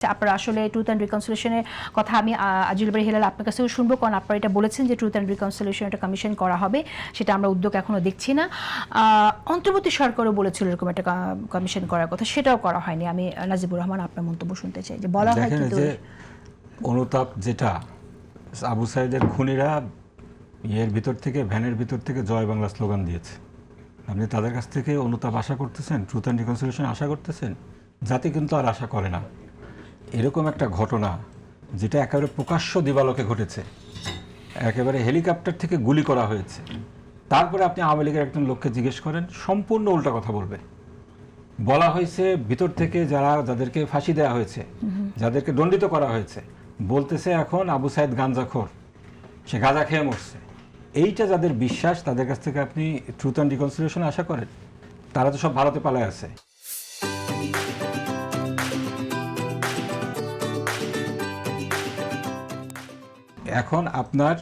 আপনারা আসলে truth and রিকনসিলিয়েশনের কথা আমি আজিল বাড়ি হেলাল আপনার কাছেও শুনবো, কারণ আপনারা এটা বলেছেন যে ট্রুথ অ্যান্ড রিকনসিলিয়েশন একটা কমিশন করা হবে, সেটা আমরা উদ্যোগ এখনো দেখছি না। অন্তর্বর্তী সরকারও বলেছিল এরকম একটা কমিশন করার কথা, সেটাও করা হয়নি। আমি নাজিবুর রহমান আপনার মন্তব্য শুনতে চাই যে বলা হয় কিন্তু অনুতাপ যেটা আবু সাইদের খুনিরা ইয়ের ভিতর থেকে ভ্যানের ভিতর থেকে জয় বাংলা স্লোগান দিয়েছে, আপনি তাদের কাছ থেকে অনুতাপ আশা করতেছেন, ট্রুথ অ্যান্ড রিকনসিলিয়েশন আশা করতেছেন? জাতি কিন্তু আর আশা করে না। এরকম একটা ঘটনা যেটা একেবারে প্রকাশ্য দিবালোকে ঘটেছে, একেবারে হেলিকপ্টার থেকে গুলি করা হয়েছে, তারপরে আপনি আওয়ামী লীগের একজন লোককে জিজ্ঞেস করেন, সম্পূর্ণ উল্টা কথা বলবে। বলা হয়েছে ভিতর থেকে যাদেরকে ফাঁসি দেওয়া হয়েছে, যাদেরকে দণ্ডিত করা হয়েছে, বলতেছে এখন আবু সাইদ গাঁজাখোর, সে গাঁজা খেয়ে মরছে। এইটা যাদের বিশ্বাস, তাদের কাছ থেকে আপনি ট্রুথ অ্যান্ড রিকনসিলিয়েশন আশা করেন? তারা তো সব ভারতে পালায় আছে। এখন আপনার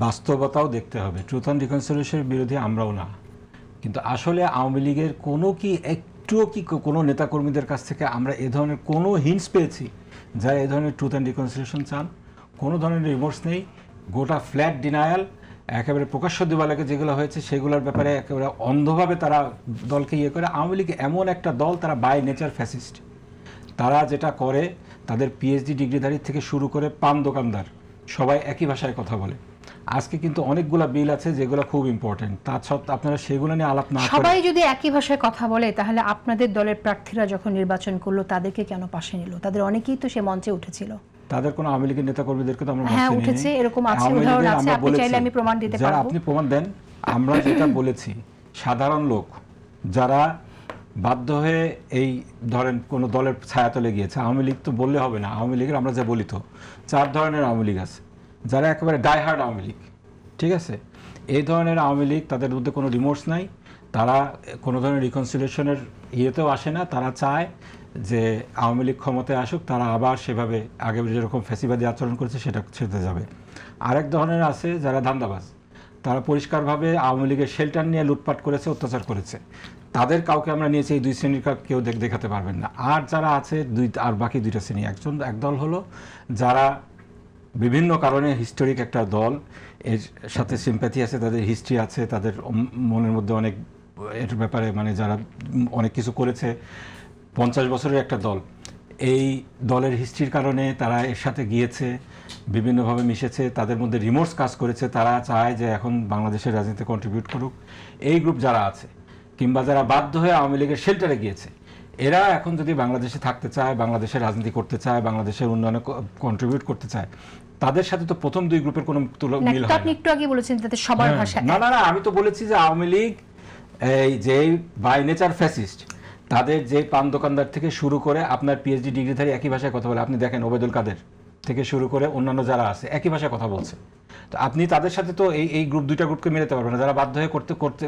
বাস্তবতাও দেখতে হবে। ট্রুথ অ্যান্ড রিকনসিলিয়েশনের বিরোধী আমরাও না, কিন্তু আসলে আওয়ামী লীগের একটুও কি কোনো নেতাকর্মীদের কাছ থেকে আমরা এ ধরনের কোনো হিন্টস পেয়েছি যারা এ ধরনের ট্রুথ অ্যান্ড রিকনসিলিয়েশন চান? কোনো ধরনের রিমোর্স নেই, গোটা ফ্ল্যাট ডিনায়াল, একেবারে প্রকাশ্য দিবালোকে যেগুলো হয়েছে সেগুলোর ব্যাপারে একেবারে অন্ধভাবে তারা দলকে ইয়ে করে। আওয়ামী লীগ এমন একটা দল, তারা বাই নেচার ফ্যাসিস্ট। তারা যেটা করে, তাদের পিএইচডি ডিগ্রিধারী থেকে শুরু করে পান দোকানদার সবাই একই ভাষায় কথা বলে। আজকে কিন্তু অনেকগুলা বিল আছে যেগুলো খুব ইম্পর্টেন্ট, তা সত্ত্বেও আপনারা সেগুলো নিয়ে আলাপ না করে সবাই যদি একই ভাষায় কথা বলে, তাহলে আপনাদের দলের প্রার্থীরা যখন নির্বাচন করলো তাদেরকে কেন পাশে নিল? তাদের অনেকেই তো সে মঞ্চে উঠেছিল। তাদের কোনো আওয়ামী লীগের নেতাকর্মীদেরকে তো আমরা হ্যাঁ উঠেছে, এরকম আছে, উদাহরণ আছে, আপনি চাইলে আমি প্রমাণ দিতে পারবো। আপনি প্রমাণ দেন। আমরা যেটা বলেছি, সাধারণ লোক যারা বাধ্য হয়ে এই ধরেন কোনো দলের ছায়াতলে গিয়েছে, আওয়ামী লীগ তো বললে হবে না, আওয়ামী লীগের আমরা যা বলি তো 4 ধরনের আওয়ামী লীগ আছে, যারা একেবারে ডাইহার্ড আওয়ামী লীগ, ঠিক আছে? এই ধরনের আওয়ামী লীগ, তাদের মধ্যে কোনো রিমোর্স নাই, তারা কোনো ধরনের রিকনসিলিয়েশনের ইয়েতেও আসে না। তারা চায় যে আওয়ামী লীগ ক্ষমতায় আসুক, তারা আবার সেভাবে আগে যেরকম ফ্যাসিবাদী আচরণ করেছে সেটা ছেড়ে যাবে। আরেক ধরনের আছে যারা ধান্দাবাজ, তারা পরিষ্কারভাবে আওয়ামী লীগের শেল্টার নিয়ে লুটপাট করেছে, অত্যাচার করেছে। তাদের কাউকে আমরা নিয়েছি, এই 2 শ্রেণীর কেউ দেখাতে পারবেন না। আর যারা আছে আর বাকি 2টা শ্রেণী, একদল হলো যারা বিভিন্ন কারণে হিস্টোরিক একটা দল, এর সাথে সিম্প্যাথি আছে, তাদের হিস্ট্রি আছে, তাদের মনের মধ্যে অনেক এর ব্যাপারে মানে যারা অনেক কিছু করেছে, 50 বছরের একটা দল। এই দলের হিস্ট্রির কারণে তারা এর সাথে গিয়েছে, বিভিন্নভাবে মিশেছে, তাদের মধ্যে রিমোর্স কাজ করেছে, তারা চায় যে এখন বাংলাদেশের রাজনীতিতে কন্ট্রিবিউট করুক। এই গ্রুপ যারা আছে, কিংবা যারা বাধ্য হয়ে আওয়ামী লীগের শেল্টারে গিয়েছে, এরা এখন যদি বাংলাদেশে থাকতে চায়, বাংলাদেশের রাজনীতি করতে চায়, বাংলাদেশের উন্নয়নে কন্ট্রিবিউট করতে চায়, তাদের সাথে তো প্রথম 2 গ্রুপের কোনো মিল হয় না। আপনি একটু আগে বলেছেন তাতে সবার ভাষা না, আমি তো বলেছি যে আওয়ামী লীগ এই যে বাই নেচার ফ্যাসিস্ট, তাদের যে পান দোকানদার থেকে শুরু করে আপনার পিএইচডি ডিগ্রিধারী একই ভাষায় কথা বলে। আপনি দেখেন ওবেদুল কাদের থেকে শুরু করে অন্যান্য যারা আছে একই ভাষায় কথা বলছে। তো আপনি তাদের সাথে তো এই গ্রুপ 2টা গ্রুপকে মেলাতে পারবেন না। যারা বাধ্য হয়ে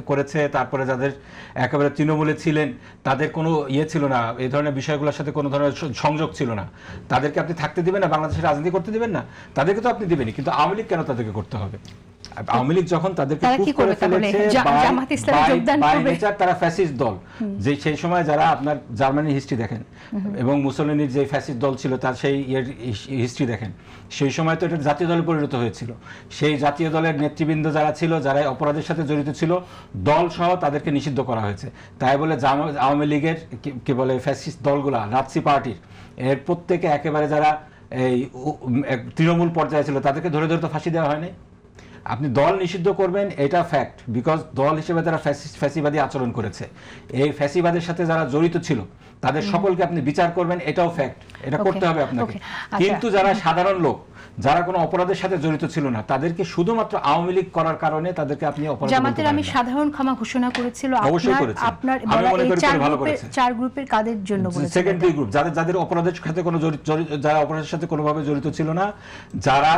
করেছে, তারপরে যাদের একেবারে তৃণমূলে ছিলেন, তাদের কোনো ইয়ে ছিল না, এই ধরনের বিষয়গুলোর সাথে কোনো ধরনের সংযোগ ছিল না, তাদেরকে আপনি থাকতে দিবেন না, বাংলাদেশের রাজনীতি করতে দিবেন না? তাদেরকে তো আপনি দিবেনই, কিন্তু আওয়ামী লীগ কেন তাদেরকে করতে হবে? আওয়ামী লীগ যখন তাদেরকে প্রুফ করে ফেলেছে বাই নেচার তারা ফ্যাসিস্ট দল, যে সেই সময় যারা আপনার জার্মানির হিস্ট্রি দেখেন এবং মুসলিনের যে ফ্যাসিস্ট দল ছিল তার সেই হিস্ট্রি দেখেন, সেই সময় তো এটা জাতীয় দলে পরিণত হয়েছিল। সেই জাতীয় দলের নেতৃবৃন্দ যারা ছিল, যারা অপরাধের সাথে জড়িত ছিল, দল সহ তাদেরকে নিষিদ্ধ করা হয়েছে। তাই বলে আওয়ামী লীগের কি বলে ফ্যাসিস্ট দলগুলা, নাৎসি পার্টির এর প্রত্যেকে একেবারে যারা এই তৃণমূল পর্যায়ে ছিল, তাদেরকে ধরে ধরে তো ফাঁসি দেওয়া হয়নি। আপনি দল নিষিদ্ধ করবেন, এটা ফ্যাক্ট, বিকজ দল হিসেবে তারা ফ্যাসিবাদী আচরণ করেছে। এই ফ্যাসিবাদের সাথে যারা জড়িত ছিল তাদের সকলকে আপনি বিচার করবেন, এটাও ফ্যাক্ট, এটা করতে হবে আপনাকে। কিন্তু যারা সাধারণ লোক, যারা কোনো অপরাধের সাথে জড়িত ছিল না, তাদেরকে শুধুমাত্র আওয়ামী লীগ করার কারণে তাদেরকে আপনি অপরাধ জামাতের আমি সাধারণ ক্ষমা ঘোষণা করেছিল, আপনার চার গ্রুপের কাদের জন্য বলেছেন? সেকেন্ডারি গ্রুপ, যাদের অপরাধের সাথে কোনো যারা অপরাধের সাথে কোনোভাবে জড়িত ছিল না, যারা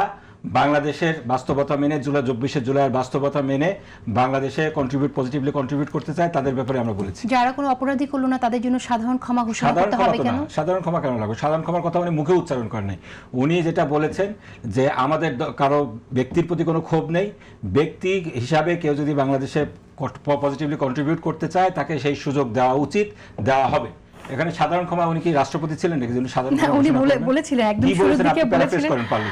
বাংলাদেশের বাস্তবতা মেনে, 24শে জুলাইয়ের বাস্তবতা মেনে বাংলাদেশে পজিটিভলি কন্ট্রিবিউট করতে চায়, তাদের ব্যাপারে আমরা বলেছি। যারা কোনো অপরাধী করলো না তাদের জন্য সাধারণ ক্ষমা ঘোষণা করতে হবে কেন? সাধারণ ক্ষমা কেন লাগবে? সাধারণ ক্ষমার কথা উনি মুখে উচ্চারণ করেন নাই। উনি যেটা বলেছেন যে আমাদের কারো ব্যক্তির প্রতি কোনো ক্ষোভ নেই, ব্যক্তি হিসাবে কেউ যদি বাংলাদেশে পজিটিভলি কন্ট্রিবিউট করতে চায় তাকে সেই সুযোগ দেওয়া উচিত, দেওয়া হবে। এখানে সাধারণ ক্ষমা উনি কি রাষ্ট্রপতি ছিলেন নাকি? উনি সাধারণ না, ক্ষমা উনি ঘোষণা করবেন? বলেছিলেন একদম কি শুরুর বলেছেন দিকে আপনি প্যারাফ্রেজ বলেছিলেন করেন পারলে?